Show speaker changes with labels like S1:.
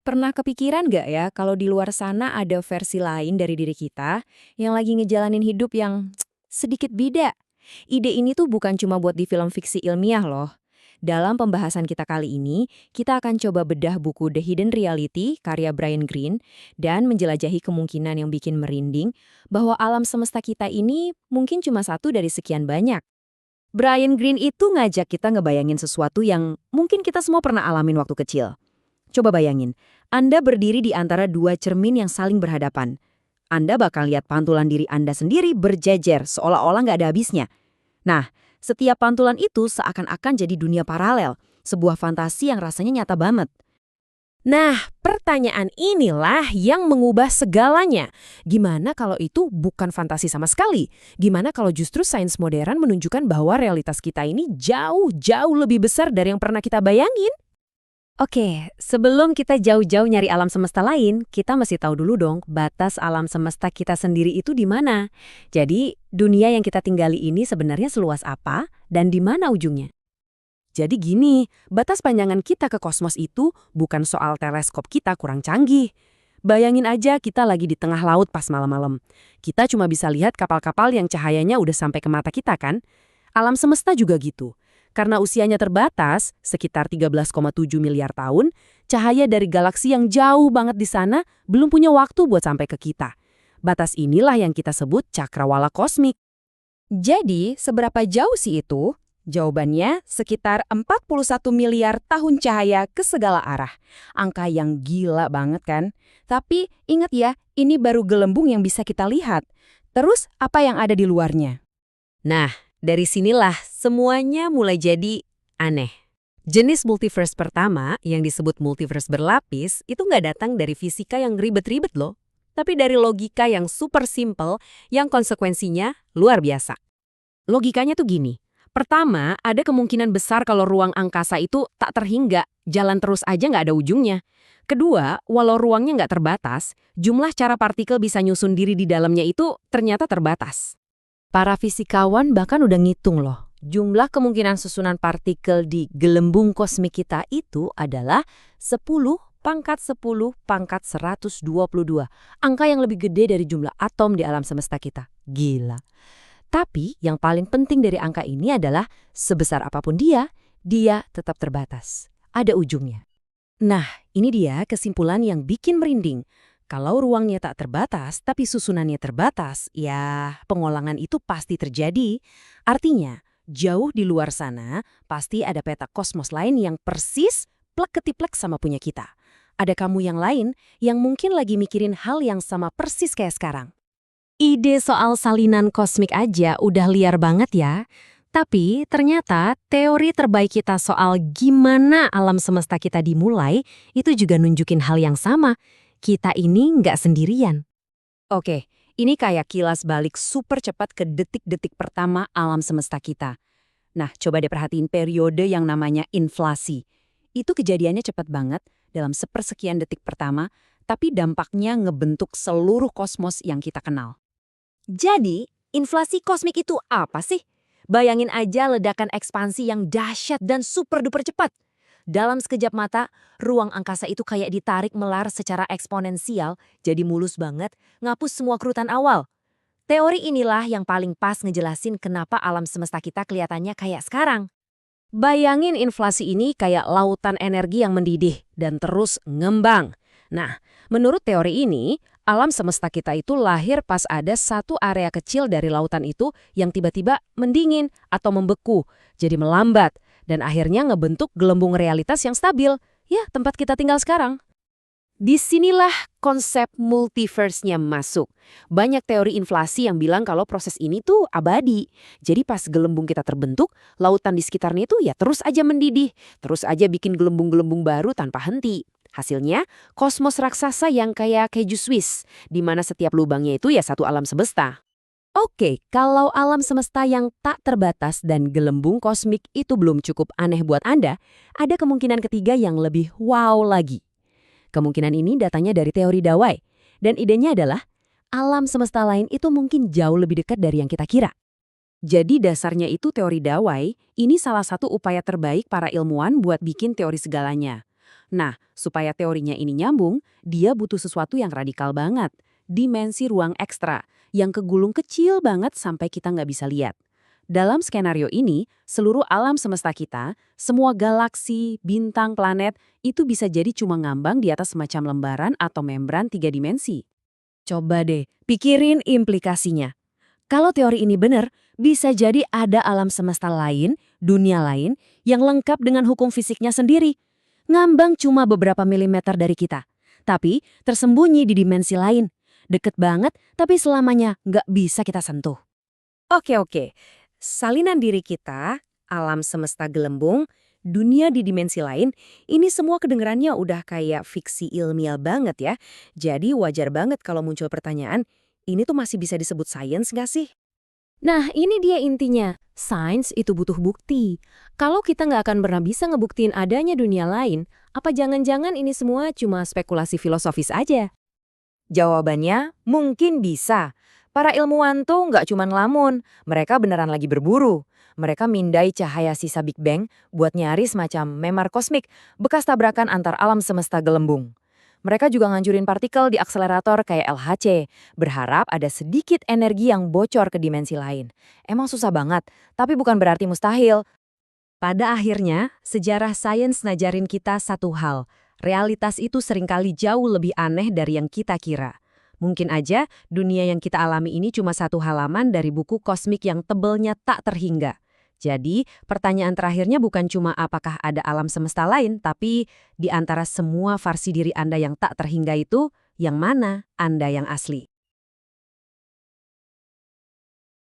S1: Pernah kepikiran nggak ya kalau di luar sana ada versi lain dari diri kita yang lagi ngejalanin hidup yang sedikit beda? Ide ini tuh bukan cuma buat di film fiksi ilmiah loh. Dalam pembahasan kita kali ini, kita akan coba bedah buku The Hidden Reality karya Brian Greene dan menjelajahi kemungkinan yang bikin merinding bahwa alam semesta kita ini mungkin cuma satu dari sekian banyak.
S2: Brian Greene itu ngajak kita ngebayangin sesuatu yang mungkin kita semua pernah alamin waktu kecil. Coba bayangin, Anda berdiri di antara dua cermin yang saling berhadapan. Anda bakal lihat pantulan diri Anda sendiri berjejer seolah-olah nggak ada habisnya. Nah, setiap pantulan itu seakan-akan jadi dunia paralel, sebuah fantasi yang rasanya nyata banget.
S3: Nah, pertanyaan inilah yang mengubah segalanya. Gimana kalau itu bukan fantasi sama sekali? Gimana kalau justru sains modern menunjukkan bahwa realitas kita ini jauh-jauh lebih besar dari yang pernah kita bayangin?
S2: Oke, sebelum kita jauh-jauh nyari alam semesta lain, kita mesti tahu dulu dong batas alam semesta kita sendiri itu di mana. Jadi, dunia yang kita tinggali ini sebenarnya seluas apa dan di mana ujungnya?
S3: Jadi gini, batas pandangan kita ke kosmos itu bukan soal teleskop kita kurang canggih. Bayangin aja kita lagi di tengah laut pas malam-malam. Kita cuma bisa lihat kapal-kapal yang cahayanya udah sampai ke mata kita kan? Alam semesta juga gitu. Karena usianya terbatas, sekitar 13,7 miliar tahun, cahaya dari galaksi yang jauh banget di sana belum punya waktu buat sampai ke kita. Batas inilah yang kita sebut cakrawala kosmik.
S1: Jadi, seberapa jauh sih itu? Jawabannya sekitar 41 miliar tahun cahaya ke segala arah. Angka yang gila banget kan? Tapi ingat ya, ini baru gelembung yang bisa kita lihat. Terus apa yang ada di luarnya?
S2: Nah, dari sinilah semuanya mulai jadi aneh. Jenis multiverse pertama yang disebut multiverse berlapis itu nggak datang dari fisika yang ribet-ribet loh, tapi dari logika yang super simple yang konsekuensinya luar biasa. Logikanya tuh gini. Pertama, ada kemungkinan besar kalau ruang angkasa itu tak terhingga, jalan terus aja nggak ada ujungnya. Kedua, walau ruangnya nggak terbatas, jumlah cara partikel bisa nyusun diri di dalamnya itu ternyata terbatas. Para fisikawan bahkan udah ngitung loh, jumlah kemungkinan susunan partikel di gelembung kosmik kita itu adalah 10⁻10⁻122, angka yang lebih gede dari jumlah atom di alam semesta kita. Gila. Tapi yang paling penting dari angka ini adalah sebesar apapun dia tetap terbatas. Ada ujungnya. Nah, ini dia kesimpulan yang bikin merinding. Kalau ruangnya tak terbatas, tapi susunannya terbatas, ya pengolangan itu pasti terjadi. Artinya, jauh di luar sana, pasti ada peta kosmos lain yang persis plek-ketiplek sama punya kita. Ada kamu yang lain yang mungkin lagi mikirin hal yang sama persis kayak sekarang. Ide soal salinan kosmik aja udah liar banget ya. Tapi ternyata teori terbaik kita soal gimana alam semesta kita dimulai itu juga nunjukin hal yang sama. Kita ini nggak sendirian. Oke, ini kayak kilas balik super cepat ke detik-detik pertama alam semesta kita. Nah, coba deh perhatiin periode yang namanya inflasi. Itu kejadiannya cepat banget dalam sepersekian detik pertama, tapi dampaknya ngebentuk seluruh kosmos yang kita kenal. Jadi, inflasi kosmik itu apa sih? Bayangin aja ledakan ekspansi yang dahsyat dan super duper cepat. Dalam sekejap mata, ruang angkasa itu kayak ditarik melar secara eksponensial, jadi mulus banget, ngapus semua kerutan awal. Teori inilah yang paling pas ngejelasin kenapa alam semesta kita kelihatannya kayak sekarang. Bayangin inflasi ini kayak lautan energi yang mendidih dan terus ngembang. Nah, menurut teori ini, alam semesta kita itu lahir pas ada satu area kecil dari lautan itu yang tiba-tiba mendingin atau membeku, jadi melambat, dan akhirnya ngebentuk gelembung realitas yang stabil, ya tempat kita tinggal sekarang. Disinilah konsep multiverse-nya masuk. Banyak teori inflasi yang bilang kalau proses ini tuh abadi. Jadi pas gelembung kita terbentuk, lautan di sekitarnya itu ya terus aja mendidih, terus aja bikin gelembung-gelembung baru tanpa henti. Hasilnya, kosmos raksasa yang kayak keju Swiss, di mana setiap lubangnya itu ya satu alam semesta. Oke, kalau alam semesta yang tak terbatas dan gelembung kosmik itu belum cukup aneh buat Anda, ada kemungkinan ketiga yang lebih wow lagi. Kemungkinan ini datangnya dari teori Dawai, dan idenya adalah alam semesta lain itu mungkin jauh lebih dekat dari yang kita kira. Jadi dasarnya itu teori Dawai, ini salah satu upaya terbaik para ilmuwan buat bikin teori segalanya.
S3: Nah, supaya teorinya ini nyambung, dia butuh sesuatu yang radikal banget. Dimensi ruang ekstra, yang kegulung kecil banget sampai kita nggak bisa lihat. Dalam skenario ini, seluruh alam semesta kita, semua galaksi, bintang, planet, itu bisa jadi cuma ngambang di atas semacam lembaran atau membran 3 dimensi.
S1: Coba deh, pikirin implikasinya. Kalau teori ini benar, bisa jadi ada alam semesta lain, dunia lain, yang lengkap dengan hukum fisiknya sendiri. Ngambang cuma beberapa milimeter dari kita. Tapi tersembunyi di dimensi lain. Deket banget, tapi selamanya nggak bisa kita sentuh. Oke. Salinan diri kita, alam semesta gelembung, dunia di dimensi lain, ini semua kedengarannya udah kayak fiksi ilmiah banget ya. Jadi wajar banget kalau muncul pertanyaan, ini tuh masih bisa disebut sains nggak sih?
S2: Nah, ini dia intinya. Sains itu butuh bukti. Kalau kita nggak akan pernah bisa ngebuktiin adanya dunia lain, apa jangan-jangan ini semua cuma spekulasi filosofis aja?
S1: Jawabannya mungkin bisa. Para ilmuwan tuh nggak cuma ngelamun, mereka beneran lagi berburu. Mereka mindai cahaya sisa Big Bang buat nyari semacam memar kosmik, bekas tabrakan antar alam semesta gelembung. Mereka juga ngancurin partikel di akselerator kayak LHC, berharap ada sedikit energi yang bocor ke dimensi lain. Emang susah banget, tapi bukan berarti mustahil.
S2: Pada akhirnya, sejarah sains ngajarin kita satu hal. Realitas itu seringkali jauh lebih aneh dari yang kita kira. Mungkin aja dunia yang kita alami ini cuma satu halaman dari buku kosmik yang tebelnya tak terhingga. Jadi, pertanyaan terakhirnya bukan cuma apakah ada alam semesta lain, tapi di antara semua versi diri Anda yang tak terhingga itu, yang mana Anda yang asli?